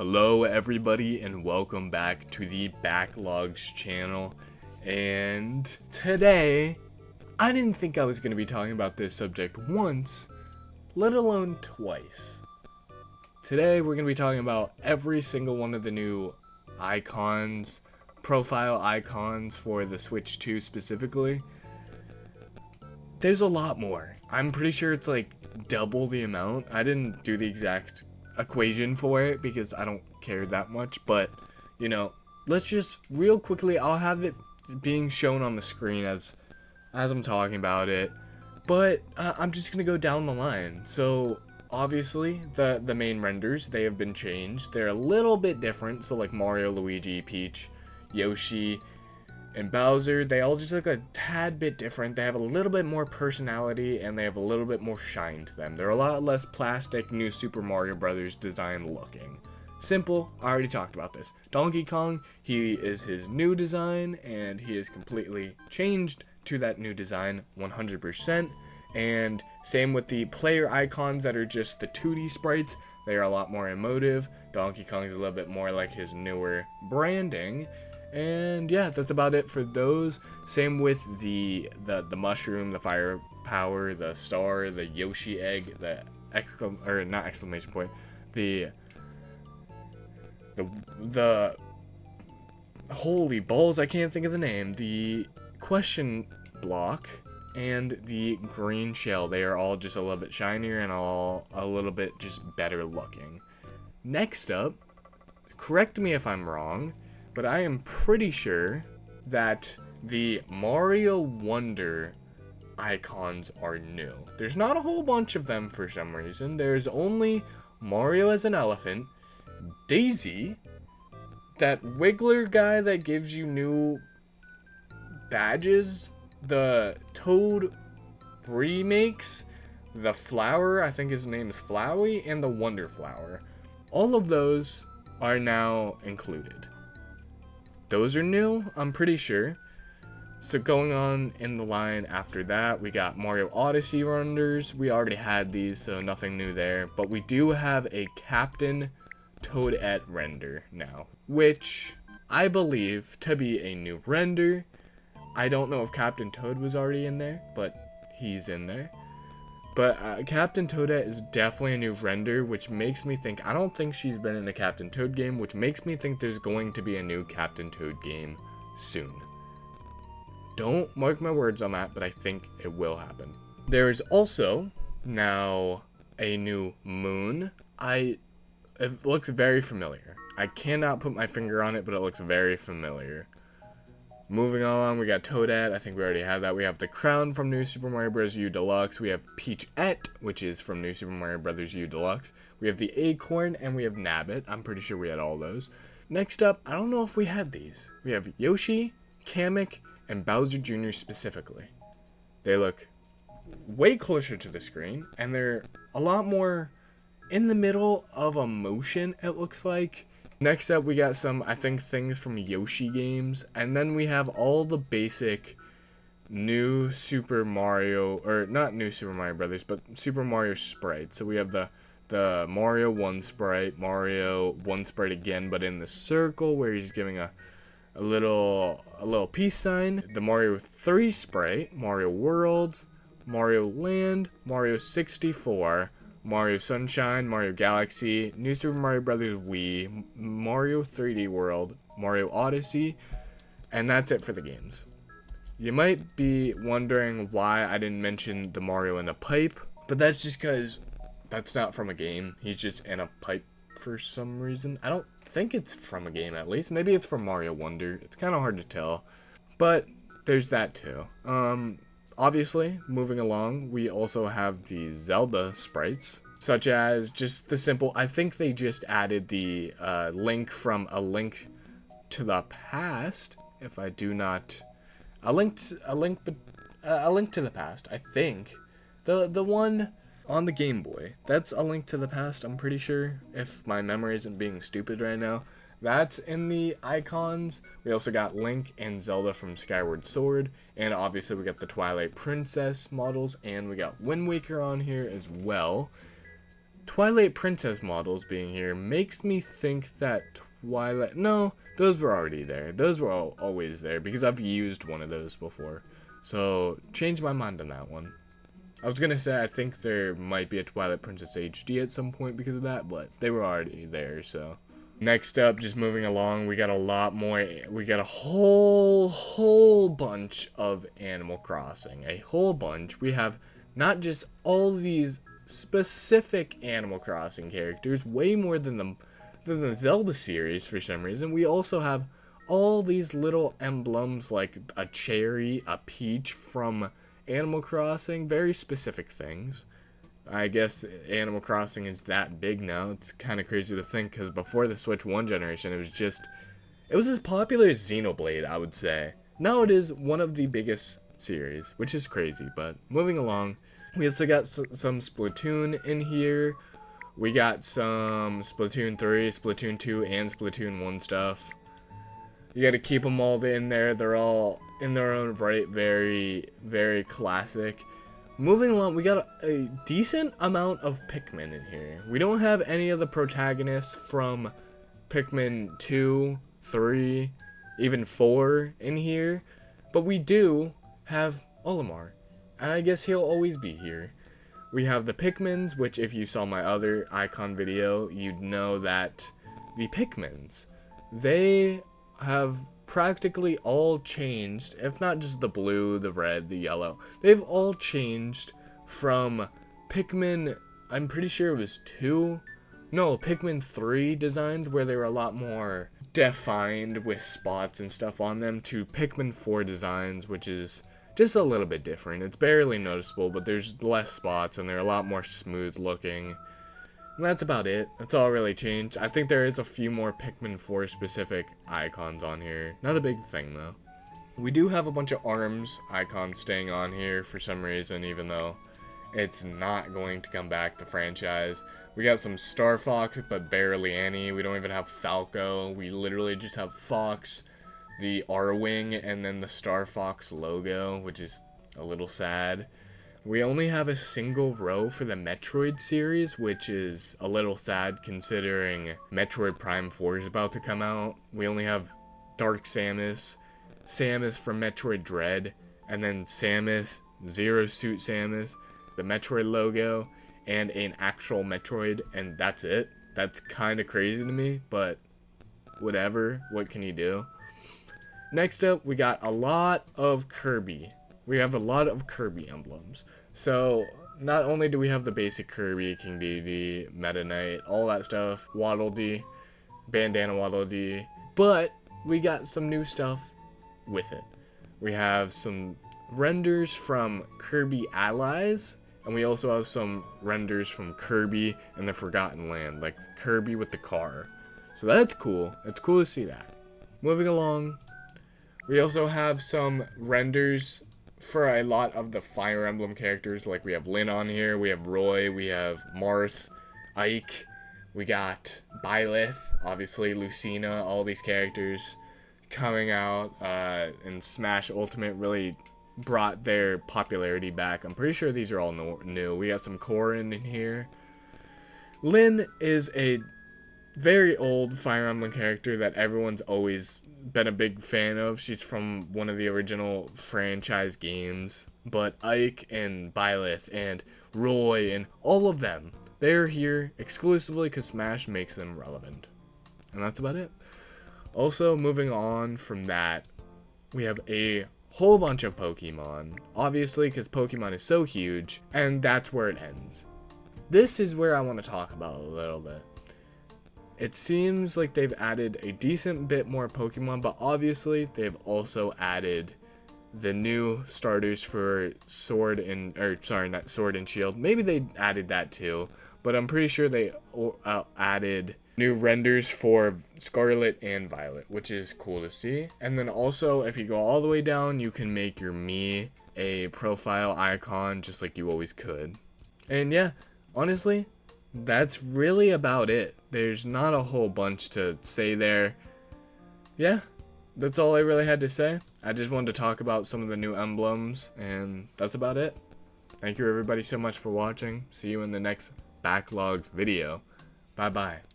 Hello everybody and welcome back to the Backlogs channel. And today, I didn't think I was going to be talking about this subject once, let alone twice. Today we're going to be talking about every single one of the new icons, profile icons for the Switch 2 specifically. There's a lot more. I'm pretty sure it's like double the amount. I didn't do the exact equation for it because I don't care that much, but you know, let's just real quickly, I'll have it being shown on the screen as I'm talking about it, but I'm just gonna go down the line. So obviously the main renders, they have been changed. They're a little bit different, so like Mario, Luigi, Peach, Yoshi, and Bowser, they all just look a tad bit different. They have a little bit more personality and they have a little bit more shine to them. They're a lot less plastic, new Super Mario Brothers design looking. Simple, I already talked about this. Donkey Kong, he is his new design and he is completely changed to that new design 100%. And same with the player icons that are just the 2D sprites. They are a lot more emotive. Donkey Kong is a little bit more like his newer branding. And yeah, that's about it for those. Same with the mushroom, the fire power, the star, the Yoshi egg, the the holy balls, I can't think of the name. The question block and the green shell, they are all just a little bit shinier and all a little bit just better looking. Next up, correct me if I'm wrong, but I am pretty sure that the Mario Wonder icons are new. There's not a whole bunch of them for some reason. There's only Mario as an elephant, Daisy, that Wiggler guy that gives you new badges, the Toad remakes, the flower, I think his name is Flowey, and the Wonder Flower. All of those are now included. Those are new, I'm pretty sure. So going on in the line after that, we got Mario Odyssey renders. We already had these, so nothing new there. But we do have a Captain Toadette render now, which I believe to be a new render. I don't know if Captain Toad was already in there, but he's in there. But Captain Toadette is definitely a new render, which makes me think, I don't think she's been in a Captain Toad game, which makes me think there's going to be a new Captain Toad game soon. Don't mark my words on that, but I think it will happen. There is also now a new moon. It looks very familiar. I cannot put my finger on it, but it looks very familiar. Moving on, we got Toadette. I think we already have that. We have the crown from New Super Mario Bros. U Deluxe. We have Peachette, which is from New Super Mario Bros. U Deluxe. We have the acorn, and we have Nabbit. I'm pretty sure we had all those. Next up, I don't know if we had these. We have Yoshi, Kamek, and Bowser Jr. specifically. They look way closer to the screen, and they're a lot more in the middle of a motion, it looks like. Next up, we got some, I think, things from Yoshi games, and then we have all the basic new Super Mario, or not new Super Mario Brothers, but Super Mario sprites. So we have the Mario 1 sprite, Mario 1 sprite again, but in the circle where he's giving a little peace sign. The Mario 3 sprite, Mario World, Mario Land, Mario 64, Mario Sunshine, Mario Galaxy, New Super Mario Bros. Wii, Mario 3D World, Mario Odyssey, and that's it for the games. You might be wondering why I didn't mention the Mario in a pipe, but that's just because that's not from a game. He's just in a pipe for some reason. I don't think it's from a game, at least. Maybe it's from Mario Wonder. It's kind of hard to tell, but there's that too. Obviously, moving along, we also have the Zelda sprites, such as just the simple, I think they just added the link from A Link to the Past, if I do not, A Link to the Past, I think. The one on the Game Boy, that's A Link to the Past, I'm pretty sure, if my memory isn't being stupid right now. That's in the icons. We also got Link and Zelda from Skyward Sword, and obviously we got the Twilight Princess models, and we got Wind Waker on here as well. Twilight Princess models being here makes me think that Twilight... No, those were already there. Those were always there because I've used one of those before. So, change my mind on that one. I was gonna say I think there might be a Twilight Princess HD at some point because of that, but they were already there, so. Next up, just moving along, we got a lot more, we got a whole bunch of Animal Crossing. A whole bunch. We have not just all these specific Animal Crossing characters, way more than the Zelda series for some reason. We also have all these little emblems like a cherry, a peach from Animal Crossing, very specific things. I guess Animal Crossing is that big now. It's kind of crazy to think because before the Switch 1 generation, it was as popular as Xenoblade, I would say. Now it is one of the biggest series, which is crazy, but moving along. We also got some Splatoon in here. We got some Splatoon 3, Splatoon 2, and Splatoon 1 stuff. You gotta keep them all in there. They're all in their own right, very, very classic. Moving along, we got a decent amount of Pikmin in here. We don't have any of the protagonists from Pikmin 2, 3, even 4 in here. But we do have Olimar. And I guess he'll always be here. We have the Pikmins, which if you saw my other icon video, you'd know that the Pikmins, they have practically all changed, if not just the blue, the red, the yellow. They've all changed from Pikmin, I'm pretty sure it was Pikmin 3 designs where they were a lot more defined with spots and stuff on them, to Pikmin 4 designs, which is just a little bit different. It's barely noticeable, but there's less spots and they're a lot more smooth looking. And that's about it. That's all really changed. I think there is a few more Pikmin 4 specific icons on here. Not a big thing though. We do have a bunch of ARMS icons staying on here for some reason, even though it's not going to come back, the franchise. We got some Star Fox, but barely any. We don't even have Falco. We literally just have Fox, the R-Wing, and then the Star Fox logo, which is a little sad. We only have a single row for the Metroid series, which is a little sad considering Metroid Prime 4 is about to come out. We only have Dark Samus, Samus from Metroid Dread, and then Samus, Zero Suit Samus, the Metroid logo, and an actual Metroid, and that's it. That's kind of crazy to me, but whatever. What can you do? Next up, we got a lot of Kirby. We have a lot of Kirby emblems. So, not only do we have the basic Kirby, King Dedede, Meta Knight, all that stuff, Waddle Dee, Bandana Waddle Dee, but we got some new stuff with it. We have some renders from Kirby Allies, and we also have some renders from Kirby and the Forgotten Land, like Kirby with the car. So that's cool. It's cool to see that. Moving along, we also have some renders for a lot of the Fire Emblem characters. Like we have Lyn on here, we have Roy, we have Marth, Ike, we got Byleth, obviously Lucina, all these characters coming out, and Smash Ultimate really brought their popularity back. I'm pretty sure these are all new. We got some Corrin in here. Lyn is a very old Fire Emblem character that everyone's always been a big fan of. She's from one of the original franchise games. But Ike and Byleth and Roy and all of them, they're here exclusively because Smash makes them relevant. And that's about it. Also, moving on from that, we have a whole bunch of Pokemon. Obviously, because Pokemon is so huge, and that's where it ends. This is where I want to talk about a little bit. It seems like they've added a decent bit more Pokemon, but obviously they've also added the new starters for Sword and, not Sword and Shield. Maybe they added that too, but I'm pretty sure they added new renders for Scarlet and Violet, which is cool to see. And then also, if you go all the way down, you can make your Mii a profile icon just like you always could. And yeah, honestly, that's really about it. There's not a whole bunch to say there. Yeah, that's all I really had to say. I just wanted to talk about some of the new emblems, and that's about it. Thank you everybody so much for watching. See you in the next Backlogs video. Bye bye.